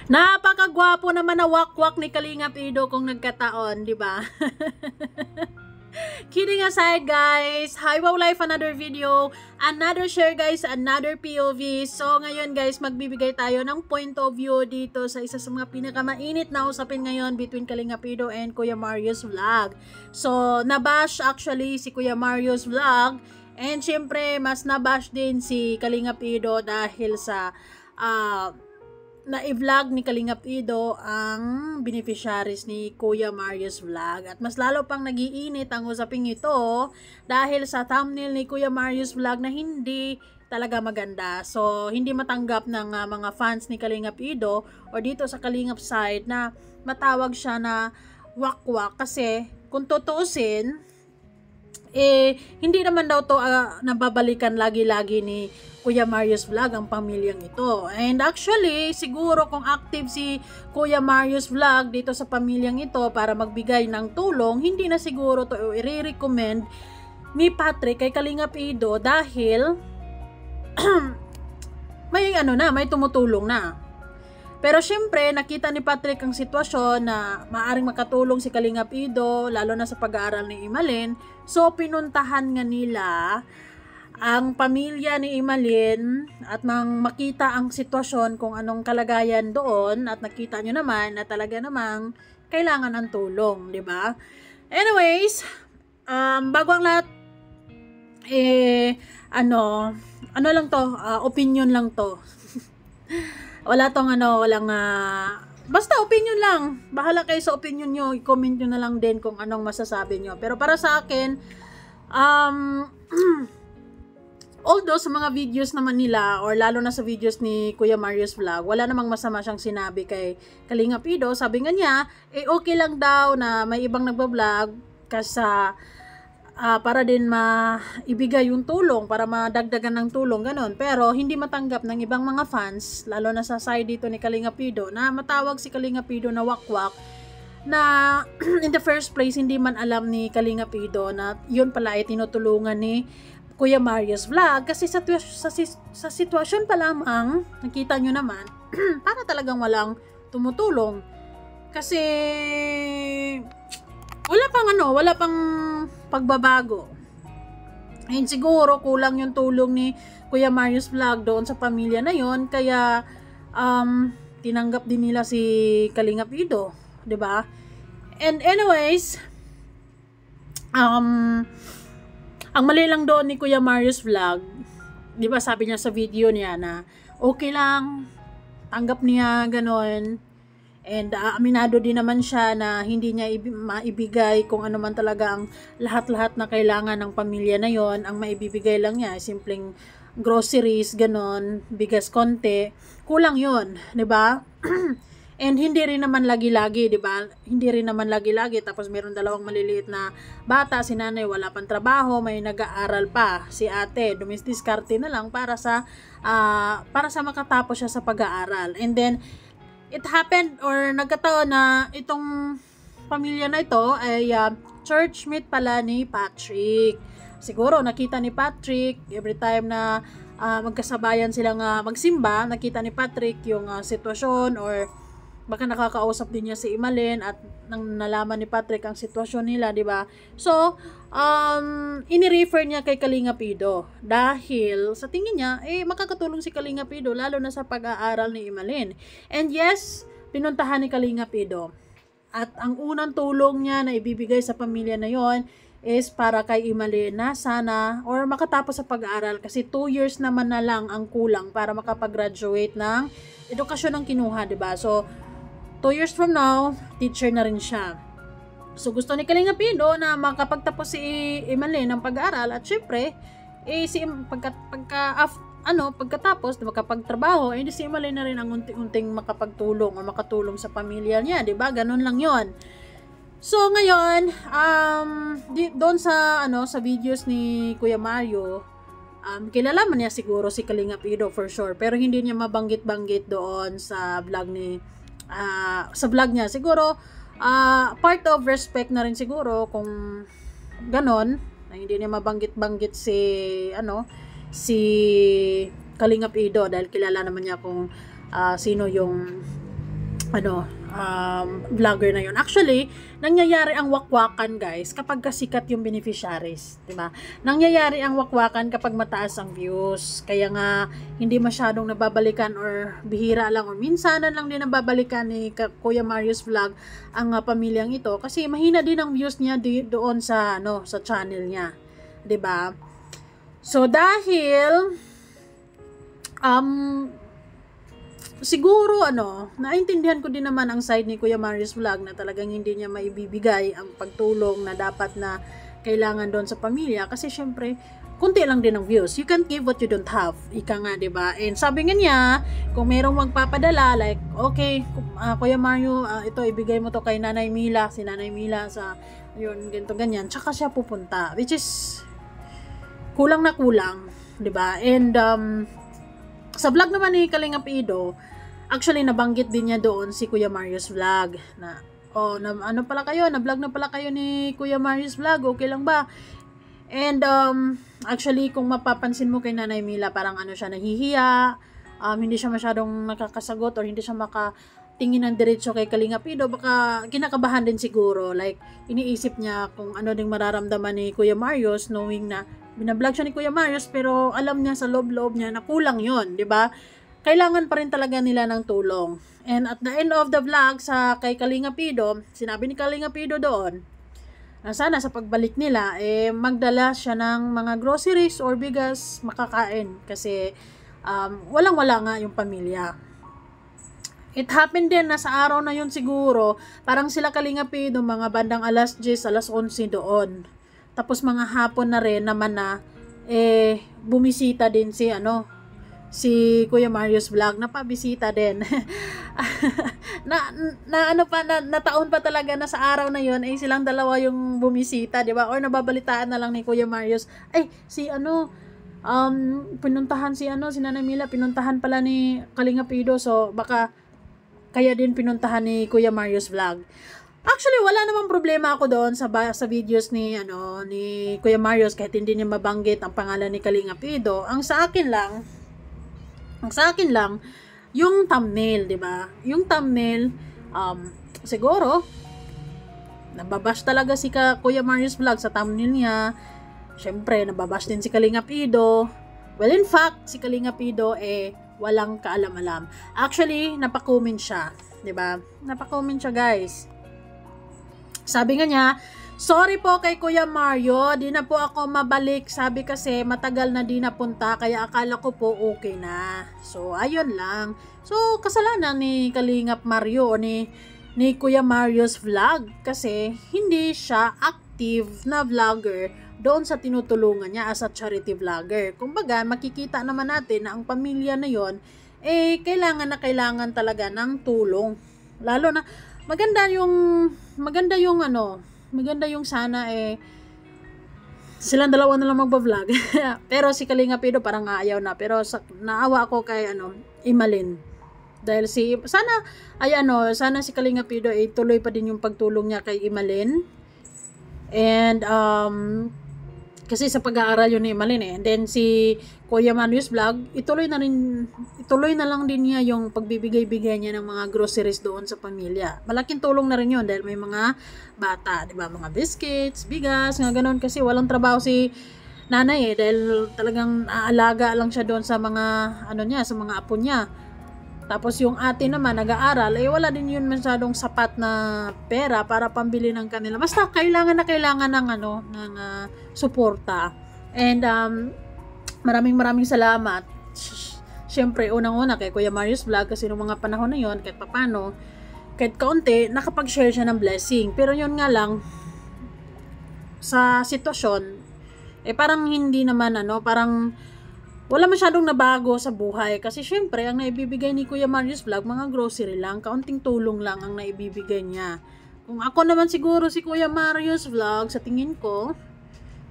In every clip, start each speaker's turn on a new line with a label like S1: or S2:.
S1: Napakagwapo naman na wakwak ni Kalingap Ido kung nagkataon, di ba? Kidding aside, guys. Hi, Wow Life, another video, another share, guys, another POV. So, ngayon, guys, magbibigay tayo ng point of view dito sa isa sa mga pinakamainit na usapin ngayon between Kalingap Ido and Kuya Mario's vlog. So, nabash actually si Kuya Mario's vlog, and syempre, mas nabash din si Kalingap Ido dahil sa na i-vlog ni Kalingap Ido ang beneficiaries ni Kuya Mario's vlog. At mas lalo pang nagiinit ang usaping ito dahil sa thumbnail ni Kuya Mario's vlog na hindi talaga maganda. So, hindi matanggap ng mga fans ni Kalingap Ido o dito sa Kalingap side na matawag siya na wakwak kasi kung tutuusin, hindi naman daw to nababalikan lagi-lagi ni Kuya Mario's vlog ang pamilyang ito. And actually, siguro kung active si Kuya Mario's vlog dito sa pamilyang ito para magbigay ng tulong, hindi na siguro to i-recommend ni Patrick kay Kalingap Ido dahil may tumutulong na. Pero syempre, nakita ni Patrick ang sitwasyon na maaring makatulong si Kalingap Ido, lalo na sa pag-aaral ni Imalin. So, pinuntahan nga nila ang pamilya ni Imalin at nang makita ang sitwasyon kung anong kalagayan doon at nakita nyo naman na talaga namang kailangan ng tulong, di ba? Anyways, bago ang lahat, ano lang to, opinion lang to. Wala tong basta opinion lang. Bahala kayo sa opinion nyo. I-comment nyo na lang din kung anong masasabi nyo. Pero para sa akin, although sa mga videos naman nila, or lalo na sa videos ni Kuya Mario's vlog, wala namang masama siyang sinabi kay Kalingap Ido. Sabi nga niya, okay lang daw na may ibang nagbablog kasi para din maibigay yung tulong, para madagdagan ng tulong, ganon. Pero hindi matanggap ng ibang mga fans, lalo na sa side dito ni Kalingap Ido, na matawag si Kalingap Ido na wakwak, na in the first place, hindi man alam ni Kalingap Ido na yun pala ay tinutulungan ni Kuya Mario's vlog. Kasi sa sitwasyon pa lamang, nakita nyo naman, para talagang walang tumutulong. Kasi wala pang pagbabago. And siguro kulang yung tulong ni Kuya Mario's vlog doon sa pamilya na yon, kaya tinanggap din nila si Kalingap Ido, 'di ba? And anyways, ang mali lang doon ni Kuya Mario's vlog, 'di ba, sabi niya sa video niya na okay lang, tanggap niya ganon. And aminado din naman siya na hindi niya maibigay kung ano man talaga ang lahat-lahat na kailangan ng pamilya na yon. Ang maibibigay lang niya ay simpleng groceries, ganon, bigas konti. Kulang yon, 'di ba? And hindi rin naman lagi-lagi, 'di ba? Hindi rin naman lagi-lagi, tapos meron dalawang maliliit na bata, si nanay wala pang trabaho, may nag-aaral pa, si ate dumisdiskarte na lang para sa makatapos siya sa pag-aaral. And then it happened or nagkataon na itong pamilya na ito ay churchmate pala ni Patrick. Siguro nakita ni Patrick every time na magkasabayan silang magsimba, nakita ni Patrick yung sitwasyon, or baka nakakausap din niya si Imalin at nang nalaman ni Patrick ang sitwasyon nila, di ba? So, ini-refer niya kay Kalingap Ido dahil sa tingin niya, makakatulong si Kalingap Ido lalo na sa pag-aaral ni Imalin. And yes, pinuntahan ni Kalingap Ido. At ang unang tulong niya na ibibigay sa pamilya na yon is para kay Imalin na sana or makatapos sa pag-aaral, kasi 2 years naman na lang ang kulang para makapag-graduate ng edukasyon ng kinuha, di ba? So, 2 years from now, teacher na rin siya. So, gusto ni Kalingap Ido na makapagtapos si Imalin ng pag-aaral at syempre, pagkatapos, makapagtrabaho, si Imalin na rin ang unti-unting makapagtulong o makatulong sa pamilya niya, 'di ba? Ganun lang 'yon. So, ngayon, doon sa videos ni Kuya Mario, kilala man niya siguro si Kalingap Ido for sure, pero hindi niya mabanggit-banggit doon sa vlog niya. Siguro part of respect na rin siguro kung ganon, na hindi niya mabanggit-banggit si Kalingap Ido dahil kilala naman niya kung sino yung vlogger na yun. Actually, nangyayari ang wakwakan, guys, kapag kasikat yung beneficiaries, di ba? Nangyayari ang wakwakan kapag mataas ang views. Kaya nga, hindi masyadong nababalikan or bihira lang or minsanan lang din nababalikan ni Kuya Marius Vlog ang pamilyang ito kasi mahina din ang views niya doon sa sa channel niya, di ba? So dahil siguro naintindihan ko din naman ang side ni Kuya Marius Vlog na talagang hindi niya maibibigay ang pagtulong na dapat na kailangan doon sa pamilya kasi syempre kunti lang din ang views. You can't give what you don't have. Ika nga, 'di ba? And sabi nga niya, kung merong magpapadala like, okay, Kuya Mario, ito ibigay mo to kay Nanay Mila, si Nanay Mila sa yun, ganito ganyan. Tsaka siya pupunta, which is kulang na kulang, 'di ba? And sa vlog naman ni Kalingap Ido, actually nabanggit din niya doon si Kuya Marius Vlog na pala kayo, na-vlog na pala kayo ni Kuya Marius Vlog, okay lang ba? And actually kung mapapansin mo kay Nanay Mila, parang siya nahihiya, hindi siya masyadong nakakasagot or hindi siya makatingin ng diretso kay Kalingap Ido, baka kinakabahan din siguro, like iniisip niya kung ano ding mararamdaman ni Kuya Marius knowing na binablog siya ni Kuya Marius pero alam niya sa loob-loob niya na kulang yun, di ba? Kailangan pa rin talaga nila ng tulong. And at the end of the vlog sa kay Kalingap Ido, sinabi ni Kalingap Ido doon na sana sa pagbalik nila magdala siya ng mga groceries or bigas makakain kasi walang-wala nga yung pamilya. It happened din na sa araw na yun siguro, parang sila Kalingap Ido mga bandang alas 10, alas 11 doon. Tapos mga hapon na rin naman na bumisita din si Kuya Marius Vlog, napabisita din. Nataon pa talaga na sa araw na yon silang dalawa yung bumisita, di ba? Or nababalitaan na lang ni Kuya Marius, pinuntahan si Nanay Mila, pinuntahan pala ni Kalingap Ido, so baka kaya din pinuntahan ni Kuya Marius Vlog. Actually, wala namang problema ako doon sa videos ni Kuya Marius kahit hindi niya mabanggit ang pangalan ni Kalingap Ido. Ang sa akin lang yung thumbnail, 'di ba? Yung thumbnail siguro nababash talaga si Kuya Marius Vlog sa thumbnail niya. Syempre, nababash din si Kalingap Ido. Well, in fact, si Kalingap Ido walang kaalam-alam. Actually, napakomment siya, 'di ba? Napakomment siya, guys. Sabi nga niya, sorry po kay Kuya Mario, di na po ako mabalik. Sabi kasi matagal na di napunta, kaya akala ko po okay na. So, ayun lang. So, kasalanan ni Kalingap Mario o ni Kuya Marius Vlog kasi hindi siya active na vlogger doon sa tinutulungan niya as a charity vlogger. Kumbaga, makikita naman natin na ang pamilya na yon kailangan talaga ng tulong. Lalo na maganda yung sana silang dalawa na lang magba-vlog. Pero si Kalingap Ido parang ayaw na. Pero naawa ako kay Imalin. Dahil sana si Kalingap Ido tuloy pa din yung pagtulong niya kay Imalin. And kasi sa pag-aaral yun ni Imalin And then si Kuya Marius Vlog, ituloy na lang din niya yung pagbibigay-bigay niya ng mga groceries doon sa pamilya. Malaking tulong na rin yun dahil may mga bata, 'di ba? Mga biscuits, bigas, nga ganoon kasi walang trabaho si nanay dahil talagang aalaga lang siya doon sa mga sa mga apo niya. Tapos yung ate naman nag-aaral, wala din yun masyadong sapat na pera para pambili ng kanila. Basta kailangan ng suporta. And maraming salamat. Siyempre, unang-una kay Kuya Marius Vlog kasi noong mga panahon na yon kahit papano, kahit kaunti, nakapag-share siya ng blessing. Pero yun nga lang, sa sitwasyon, parang hindi naman parang wala masyadong nabago sa buhay kasi syempre ang naibibigay ni Kuya Marius Vlog mga grocery lang, kaunting tulong lang ang naibibigay niya. Kung ako naman siguro si Kuya Marius Vlog, sa tingin ko,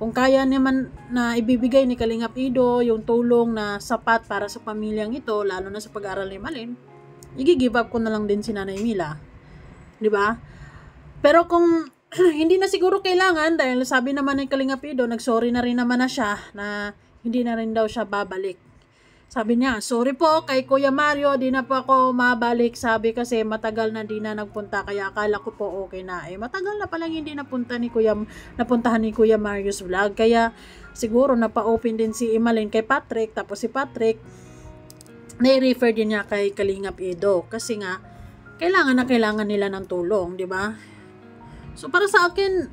S1: kung kaya naman na ibibigay ni Kalingap Ido yung tulong na sapat para sa pamilyang ito, lalo na sa pag-aaral ni Malin, i-give up ko na lang din si Nanay Mila. 'Di ba? Pero kung hindi na siguro kailangan dahil sabi naman ni Kalingap Ido, nag-sorry na rin naman na siya na hindi na rin daw siya babalik Sabi niya, sorry po kay Kuya Mario, di na po ako mabalik. Sabi kasi matagal na di na nagpunta, kaya akala ko po okay na. Matagal na palang hindi napuntahan ni Kuya Mario's vlog. Kaya siguro napa-open din si Imalin kay Patrick, tapos si Patrick nai-refer din niya kay Kalingap Edo. Kasi nga, kailangan nila ng tulong, di ba? So para sa akin,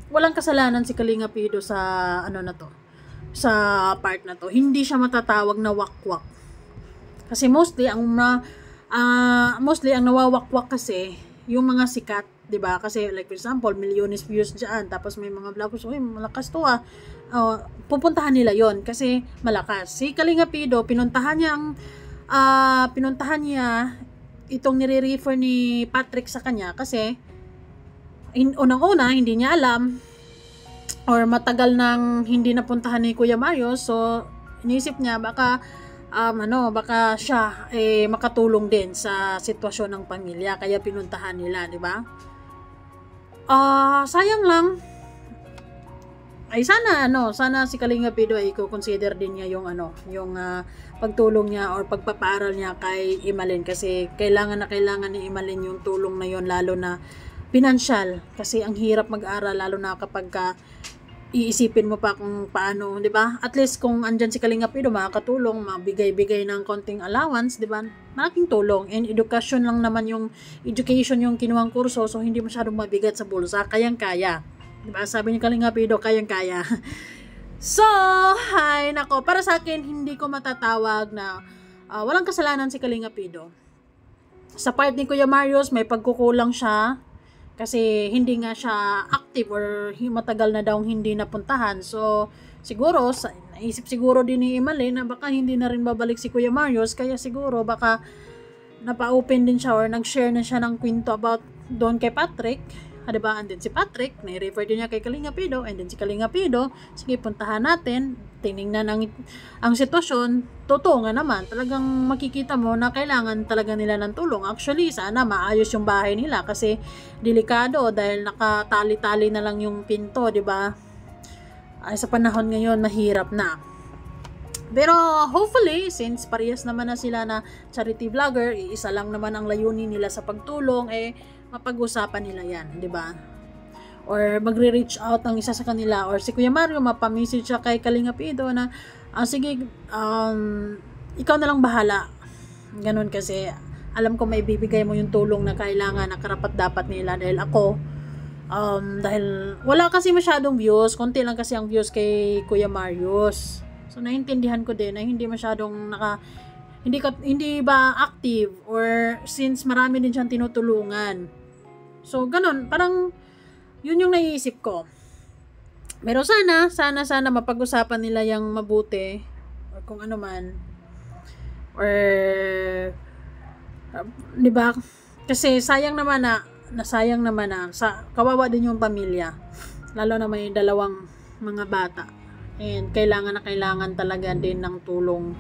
S1: walang kasalanan si Kalingap Edo sa sa part na to. Hindi siya matatawag na wakwak. Kasi mostly ang nawawakwak kasi yung mga sikat, 'di ba? Kasi like for example, milyones views diyan, tapos may mga vloggers, "Uy, malakas to ah." Pupuntahan nila 'yon kasi malakas. Si Kalingap Edo, pinuntahan niya itong nire-refer ni Patrick sa kanya kasi unang-una hindi niya alam or matagal nang hindi napuntahan ni Kuya Mario, so inisip niya baka siya makatulong din sa sitwasyon ng pamilya, kaya pinuntahan nila, di ba? Sayang lang. Sana si Kalingap Edo ay i-consider din niya yung pagtulong niya or pagpapaaral niya kay Imalin, kasi kailangan ni Imalin yung tulong na yon, lalo na pinansyal, kasi ang hirap mag-aral lalo na kapag iisipin mo pa kung paano, 'di ba? At least kung andyan si Kalingap Edo, makakatulong, mabigay-bigay ng konting allowance, 'di ba? Malaking tulong. And education yung kinuhang kurso, so hindi masyadong mabigat sa bulsa, kayang-kaya. 'Di ba? Sabi ni Kalingap Edo, kayang-kaya. So, para sa akin hindi ko matatawag na walang kasalanan si Kalingap Edo. Sa part ni Kuya Marius, may pagkukulang siya kasi hindi nga siya active or matagal na daw hindi napuntahan. So, naisip siguro din ni Imalin na baka hindi na rin babalik si Kuya Marius, kaya siguro baka napa-open din siya or nag-share na siya ng kwento about doon kay Patrick. Diba? And then si Patrick, nai-refer din niya kay Kalingap Edo, and then si Kalingap Edo, sige, puntahan natin, tinignan ang sitwasyon. Totoo nga naman, talagang makikita mo na kailangan talaga nila ng tulong. Actually, sana maayos yung bahay nila kasi delikado dahil nakatali-tali na lang yung pinto, diba? Sa panahon ngayon, mahirap na. Pero hopefully, since parehas naman na sila na charity vlogger, isa lang naman ang layunin nila sa pagtulong, mapag-usapan nila yan, di ba? Or magre-reach out ang isa sa kanila, or si Kuya Mario mapamessage siya kay Kalingap Edo na sige, ikaw na lang bahala. Ganun, kasi alam ko may bibigay mo yung tulong na kailangan, na karapat-dapat nila, dahil ako dahil wala kasi masyadong views, konti lang kasi ang views kay Kuya Marius. So naiintindihan ko din na hindi masyadong hindi ba active, or since marami din siyang tinutulungan. So, ganun, parang yun yung naiisip ko. Pero sana mapag-usapan nila yung mabuti, or kung ano man. Or, di ba? Kasi sayang naman na kawawa din yung pamilya. Lalo na may dalawang mga bata. And kailangan talaga din ng tulong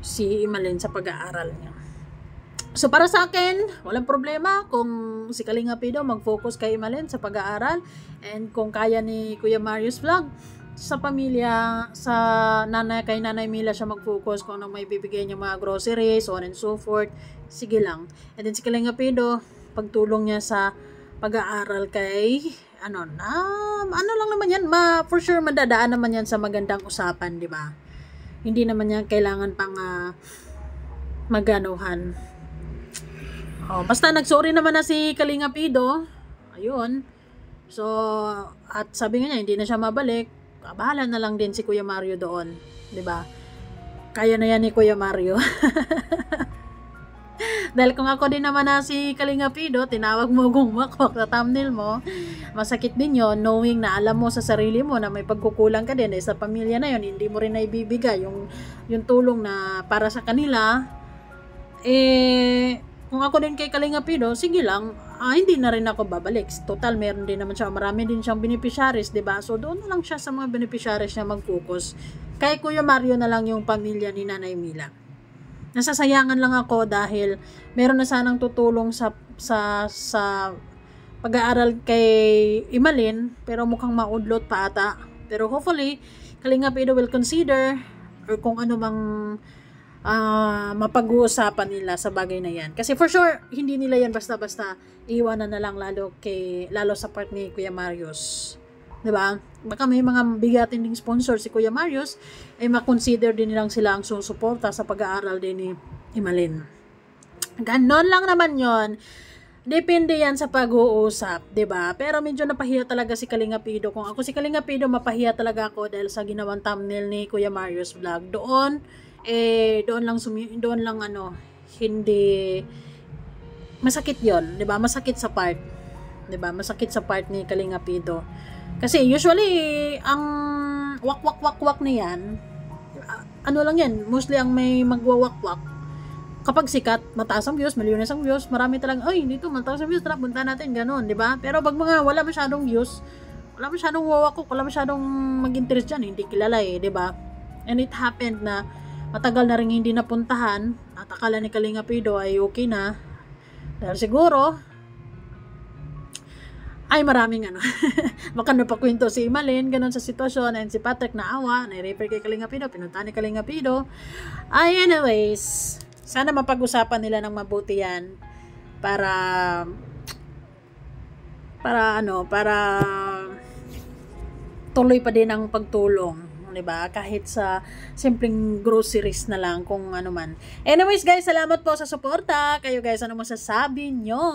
S1: si Imalin sa pag-aaral niya. So para sa akin, walang problema kung si Kalingap Edo mag-focus kay Imalin sa pag-aaral, and kung kaya ni Kuya Marius Vlog sa pamilya, kay Nanay Mila siya mag-focus kung ano may bibigay niya, mga groceries, so on and so forth, sige lang. And then si Kalingap Edo, pagtulong niya sa pag-aaral kay lang naman yan, for sure madadaan naman yan sa magandang usapan, di ba? Hindi naman yan kailangan pang maganuhan. Basta nagsorry naman na si Kalingap Edo. Ayun. So, at sabi nga niya, hindi na siya mabalik. Bahala na lang din si Kuya Mario doon. 'Di ba? Kaya na yan ni Kuya Mario. Dahil kung ako din naman na si Kalingap Edo, tinawag mo gumwakwak sa thumbnail mo, masakit din yon, knowing na alam mo sa sarili mo na may pagkukulang ka din sa pamilya na yon, hindi mo rin na ibibigay yung tulong na para sa kanila. Kung ako din kay Kalingap Edo, sige lang, hindi na rin ako babalik. Total, meron din naman siya, marami din siyang beneficiaries, diba? So, doon na lang siya sa mga beneficiaries niya mag-focus. Kay Kuya Mario na lang yung pamilya ni Nanay Mila. Nasasayangan lang ako dahil meron na sanang tutulong sa pag-aaral kay Imalin, pero mukhang maudlot pa ata. Pero hopefully, Kalingap Edo will consider or kung ano mang mapag-uusapan nila sa bagay na yan. Kasi for sure, hindi nila yan basta-basta iwanan na lang lalo sa part ni Kuya Marius. Diba? Baka may mga bigatin ding sponsor si Kuya Marius, ay makonsider din nilang sila ang susuporta sa pag-aaral din ni Imalin. Ganon lang naman yon. Depende yan sa pag-uusap, 'di ba? Pero medyo napahiya talaga si Kalinga Pido. Kung ako si Kalinga Pido, mapahiya talaga ako dahil sa ginawang thumbnail ni Kuya Marius Vlog. Doon lang hindi masakit 'yon, 'di ba? Masakit sa part, 'di ba? Masakit sa part ni Kalinga Pido. Kasi usually ang wak niyan, ano lang yan, mostly ang may magwawak-wak kapag sikat, mataas ang views, milyones ang views, marami talagang, ay, dito, mataas ang views, tara, punta natin, ganun, di ba? Pero pag mga wala masyadong views, wala masyadong wawakok, wala masyadong mag-interest dyan, hindi kilala di ba? And it happened na matagal na rin hindi napuntahan, at akala ni Kalinga Pido ay okay na, dahil siguro, ay maraming baka napakwento si Imalin, ganun sa sitwasyon, and si Patrick naawa, na-refer kay Kalinga Pido, pinunta ni Kalinga Pido. Ay, anyways, sana mapag-usapan nila ng mabuti yan para tuloy pa din ang pagtulong, 'di ba? Kahit sa simpleng groceries na lang, kung ano man. Anyways guys, salamat po sa suporta. Kayo guys, ano masasabi nyo?